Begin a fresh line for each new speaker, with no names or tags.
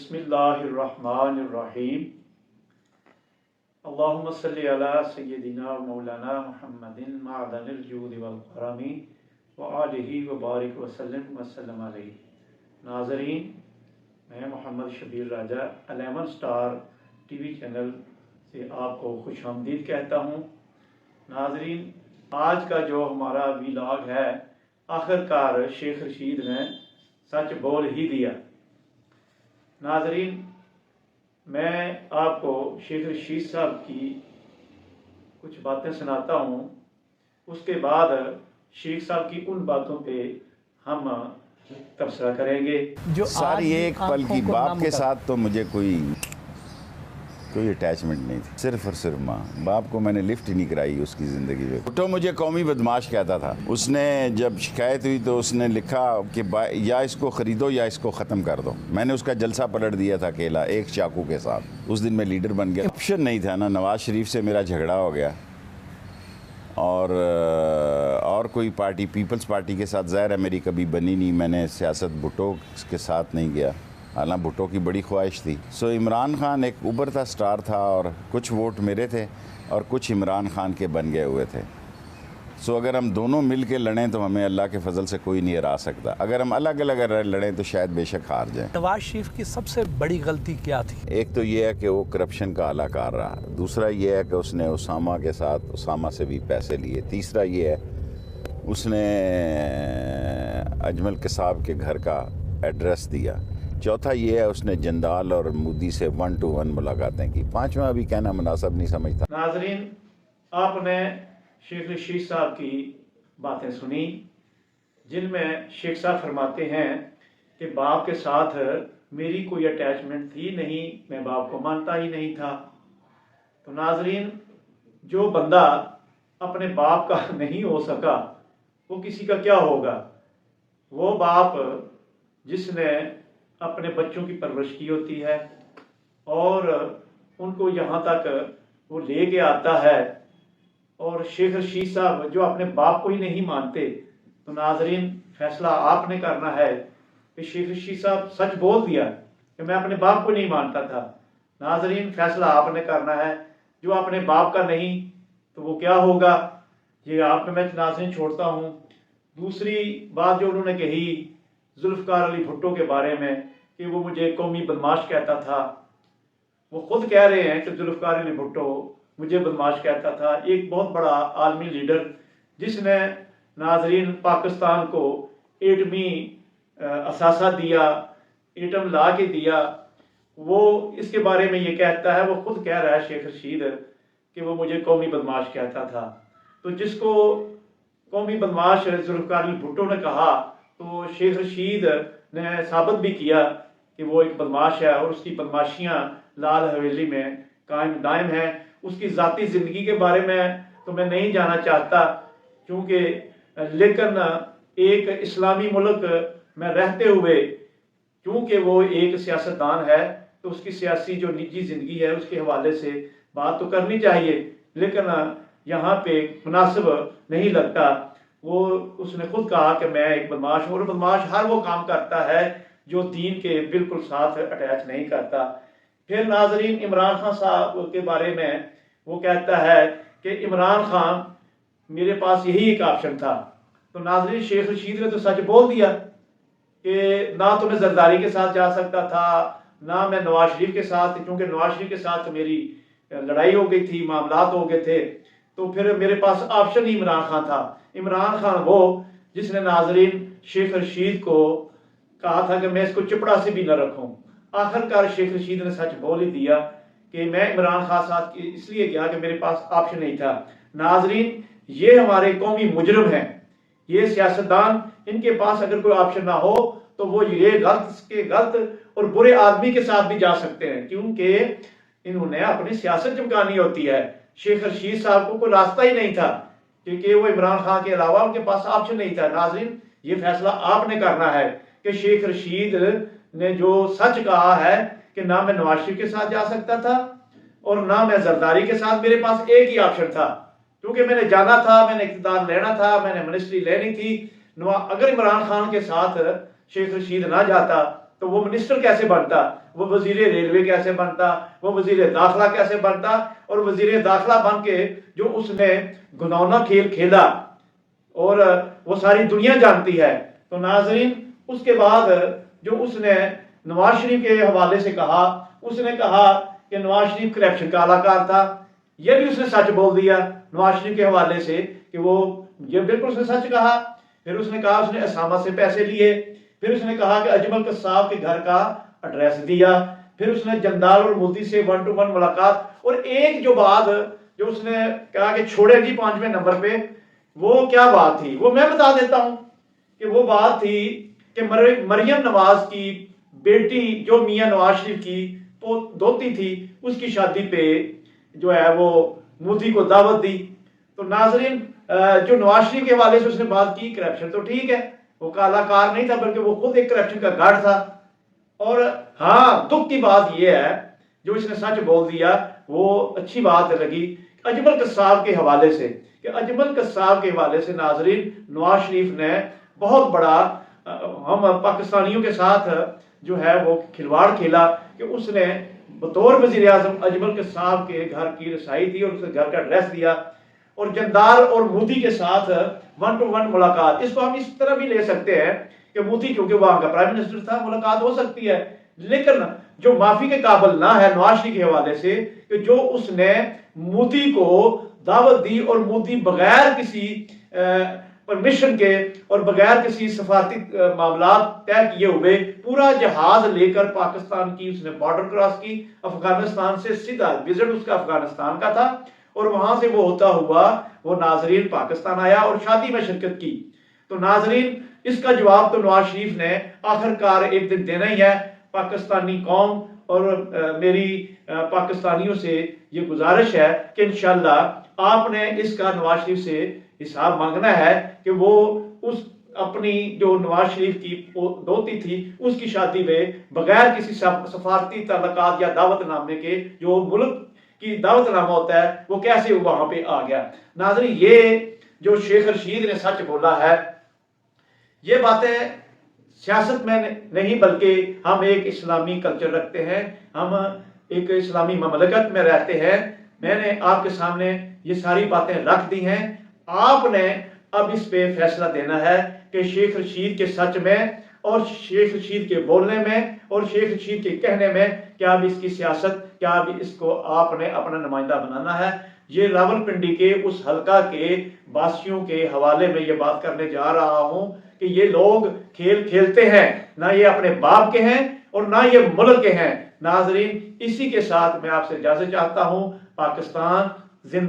بسم اللہ الرحمن الرحیم اللہم صلی علی سیدنا مولانا محمد معدن الجود والکرم وآلہ وبارک وسلم علیہ۔ ناظرین، میں محمد شبیر راجہ 11 سٹار ٹی وی چینل سے آپ کو خوش آمدید کہتا ہوں۔ ناظرین، آج کا جو ہمارا ویلاگ ہے، آخرکار شیخ رشید نے سچ بول ہی دیا۔ ناظرین، میں آپ کو شیخ رشید صاحب کی کچھ باتیں سناتا ہوں، اس کے بعد شیخ صاحب کی ان باتوں پہ ہم تبصرہ کریں گے۔
جو
ساری ایک پل کی باپ کے ساتھ تو مجھے کوئی اٹیچمنٹ نہیں تھی، صرف اور صرف ماں۔ باپ کو میں نے لفٹ ہی نہیں کرائی اس کی زندگی میں۔ بھٹو مجھے قومی بدماش کہتا تھا۔ اس نے جب شکایت ہوئی تو اس نے لکھا کہ یا اس کو خریدو یا اس کو ختم کر دو۔ میں نے اس کا جلسہ پلٹ دیا تھا اکیلا، ایک چاقو کے ساتھ۔ اس دن میں لیڈر بن گیا۔ آپشن نہیں تھا نا، نواز شریف سے میرا جھگڑا ہو گیا اور کوئی پارٹی پیپلز پارٹی کے ساتھ ظاہر ہے میری کبھی بنی نہیں۔ میں نے سیاست بھٹو کے ساتھ نہیں گیا، حالانکہ بھٹو کی بڑی خواہش تھی۔ عمران خان ایک ابھرتا سٹار تھا اور کچھ ووٹ میرے تھے اور کچھ عمران خان کے بن گئے ہوئے تھے۔ اگر ہم دونوں مل کے لڑیں تو ہمیں اللہ کے فضل سے کوئی نہیں ہرا سکتا۔ اگر ہم الگ الگ لڑیں تو شاید بے شک ہار جائیں۔
نواز شریف کی سب سے بڑی غلطی کیا تھی؟
ایک تو یہ ہے کہ وہ کرپشن کا اعلیٰ کار رہا، دوسرا یہ ہے کہ اس نے اسامہ سے بھی پیسے لیے، تیسرا یہ ہے اس نے اجمل قصاب کے گھر کا ایڈریس دیا، چوتھا یہ ہے اس نے جندال اور مودی سے 1 to 1 ملاقاتیں کی، پانچواں ابھی کہنا مناسب نہیں سمجھتا۔
ناظرین، آپ نے شیخ رشید صاحب کی باتیں سنی، جن میں شیخ صاحب فرماتے ہیں کہ باپ کے ساتھ میری کوئی اٹیچمنٹ تھی نہیں، میں باپ کو مانتا ہی نہیں تھا۔ تو ناظرین، جو بندہ اپنے باپ کا نہیں ہو سکا وہ کسی کا کیا ہوگا؟ وہ باپ جس نے اپنے بچوں کی پرورش کی ہوتی ہے اور ان کو یہاں تک وہ لے کے آتا ہے، اور شیخ رشید صاحب جو اپنے باپ کو ہی نہیں مانتے، تو ناظرین فیصلہ آپ نے کرنا ہے کہ شیخ رشید صاحب سچ بول دیا کہ میں اپنے باپ کو نہیں مانتا تھا۔ ناظرین فیصلہ آپ نے کرنا ہے، جو اپنے باپ کا نہیں تو وہ کیا ہوگا، یہ آپ میں ناظرین چھوڑتا ہوں۔ دوسری بات جو انہوں نے کہی ذوالفقار علی بھٹو کے بارے میں کہ وہ مجھے قومی بدماش کہتا تھا، وہ خود کہہ رہے ہیں کہ ذوالفقار علی بھٹو مجھے بدماش کہتا تھا۔ ایک بہت بڑا عالمی لیڈر جس نے ناظرین پاکستان کو ایٹمی اثاثہ دیا، ایٹم لا کے دیا، وہ اس کے بارے میں یہ کہتا ہے، وہ خود کہہ رہا ہے شیخ رشید کہ وہ مجھے قومی بدماش کہتا تھا۔ تو جس کو قومی بدماش ذوالفقار علی بھٹو نے کہا تو شیخ رشید نے ثابت بھی کیا کہ وہ ایک بدماش ہے اور اس کی بدماشیاں لال حویلی میں قائم دائم ہیں۔ اس کی ذاتی زندگی کے بارے میں تو میں نہیں جانا چاہتا، کیونکہ لیکن ایک اسلامی ملک میں رہتے ہوئے کیونکہ وہ ایک سیاستدان ہے تو اس کی سیاسی جو نجی زندگی ہے اس کے حوالے سے بات تو کرنی چاہیے، لیکن یہاں پہ مناسب نہیں لگتا۔ اس نے خود کہا کہ میں ایک بدماش ہوں، اور بدماش ہر وہ کام کرتا ہے جو دین کے بالکل ساتھ اٹیچ نہیں کرتا۔ پھر ناظرین عمران خان صاحب کے بارے میں وہ کہتا ہے کہ عمران خان میرے پاس یہی ایک آپشن تھا۔ تو ناظرین شیخ رشید نے تو سچ بول دیا کہ نہ تو میں زرداری کے ساتھ جا سکتا تھا، نہ میں نواز شریف کے ساتھ، کیونکہ نواز شریف کے ساتھ میری لڑائی ہو گئی تھی، معاملات ہو گئے تھے، تو پھر میرے پاس آپشن ہی عمران خان تھا۔ عمران خان وہ جس نے ناظرین شیخ رشید کو کہا تھا کہ میں اس کو چپڑا سے بھی نہ رکھوں۔ آخرکار شیخ رشید نے سچ بول ہی دیا کہ میں عمران خان ساتھ اس لیے گیا کہ میرے پاس آپشن نہیں تھا۔ ناظرین یہ ہمارے قومی مجرم ہیں، یہ سیاستدان، ان کے پاس اگر کوئی آپشن نہ ہو تو وہ یہ غلط اور برے آدمی کے ساتھ بھی جا سکتے ہیں، کیونکہ انہوں نے اپنی سیاست چمکانی ہوتی ہے۔ شیخ رشید صاحب کو کوئی راستہ ہی نہیں تھا کیونکہ وہ عمران خان کے علاوہ ان کے پاس آپشن نہیں تھا۔ ناظرین یہ فیصلہ آپ نے کرنا ہے کہ شیخ رشید نے جو سچ کہا ہے کہ نہ میں نواز شریف کے ساتھ جا سکتا تھا اور نہ میں زرداری کے ساتھ، میرے پاس ایک ہی آپشن تھا، کیونکہ میں نے جانا تھا، میں نے اقتدار لینا تھا، میں نے منسٹری لینی تھی۔ اگر عمران خان کے ساتھ شیخ رشید نہ جاتا تو وہ منسٹر کیسے بنتا؟ وہ وزیر ریلوے کیسے بنتا, وہ وزیر داخلہ کیسے بنتا, اور وزیر داخلہ بن کے جو اس نے گھنونا کھیل کھیلا اور وہ ساری دنیا جانتی ہے. تو ناظرین اس کے بعد جو اس نے نواز شریف کے حوالے سے کہا, اس نے کہا کہ نواز شریف کرپشن کا اہلکار تھا. یہ بھی اس نے سچ بول دیا نواز شریف کے حوالے سے کہ وہ یہ بالکل اس نے سچ کہا. پھر اس نے کہا اس نے اسامہ سے پیسے لیے. پھر اس نے کہا کہ اجمل قصاب کے گھر کا ایڈریس دیا. پھر اس نے جندال اور مودی سے 1 to 1 ملاقات. اور ایک جو بات جو اس نے کہا کہ چھوڑے جی 5ویں نمبر پہ, وہ کیا بات تھی وہ میں بتا دیتا ہوں کہ وہ بات تھی کہ مریم نواز کی بیٹی جو میاں نواز شریف کی دوتی تھی, اس کی شادی پہ جو ہے وہ مودی کو دعوت دی. تو ناظرین جو نواز شریف کے حوالے سے اس نے بات کی, کرپشن تو ٹھیک ہے, وہ کالا کار نہیں تھا بلکہ وہ خود ایک کرپشن کا گارڈ تھا. اور ہاں دکھ کی بات یہ ہے جو اس نے سچ بول دیا, وہ اچھی بات لگی اجمل قصاب کے حوالے سے, کہ اجمل قصاب کے حوالے سے ناظرین نواز شریف نے بہت بڑا ہم پاکستانیوں کے ساتھ جو ہے وہ کھلواڑ کھیلا کہ اس نے بطور وزیر اعظم اجمل قصاب کے گھر کی رسائی دی اور اس کے گھر کا ایڈریس دیا. اور جندال اور مودی کے ساتھ 1 to 1 ملاقات, اس کو ہم اس طرح بھی لے سکتے ہیں کہ مودی کیونکہ وہاں کا پرائم منسٹر تھا, ملاقات ہو سکتی ہے. لیکن جو معافی کے قابل نہ ہے نواز شریف کے حوالے سے کہ جو اس نے مودی کو دعوت دی اور مودی بغیر کسی پرمیشن کے اور بغیر کسی سفارتی معاملات طے کیے ہوئے پورا جہاز لے کر پاکستان کی اس نے بارڈر کراس کی. افغانستان سے سیدھا وزٹ اس کا افغانستان کا تھا اور وہاں سے وہ ہوتا ہوا وہ ناظرین پاکستان آیا اور شادی میں شرکت کی. تو ناظرین اس کا جواب تو نواز شریف نے آخرکار ایک دن دینا ہی ہے. پاکستانی قوم اور میری پاکستانیوں سے یہ گزارش ہے کہ انشاءاللہ آپ نے اس کا نواز شریف سے حساب مانگنا ہے کہ وہ اس اپنی جو نواز شریف کی دوتی تھی اس کی شادی میں بغیر کسی سفارتی تعلقات یا دعوت نامے کے جو ملک کی دعوت نامہ ہوتا ہے وہ کیسے وہاں پہ آ گیا. ناظرین یہ جو شیخ رشید نے سچ بولا ہے, یہ باتیں سیاست میں نہیں بلکہ ہم ایک اسلامی کلچر رکھتے ہیں, ہم ایک اسلامی مملکت میں رہتے ہیں. میں نے آپ کے سامنے یہ ساری باتیں رکھ دی ہیں, آپ نے اب اس پہ فیصلہ دینا ہے کہ شیخ رشید کے سچ میں اور شیخ رشید کے بولنے میں اور شیخ رشید کے کہنے میں کیا اب اس کی سیاست, کیا اب اس کو آپ نے اپنا نمائندہ بنانا ہے. یہ راولپنڈی کے اس حلقہ کے باسیوں کے حوالے میں یہ بات کرنے جا رہا ہوں کہ یہ لوگ کھیل کھیلتے ہیں, نہ یہ اپنے باپ کے ہیں اور نہ یہ ملک کے ہیں. ناظرین اسی کے ساتھ میں آپ سے اجازت چاہتا ہوں. پاکستان زندہ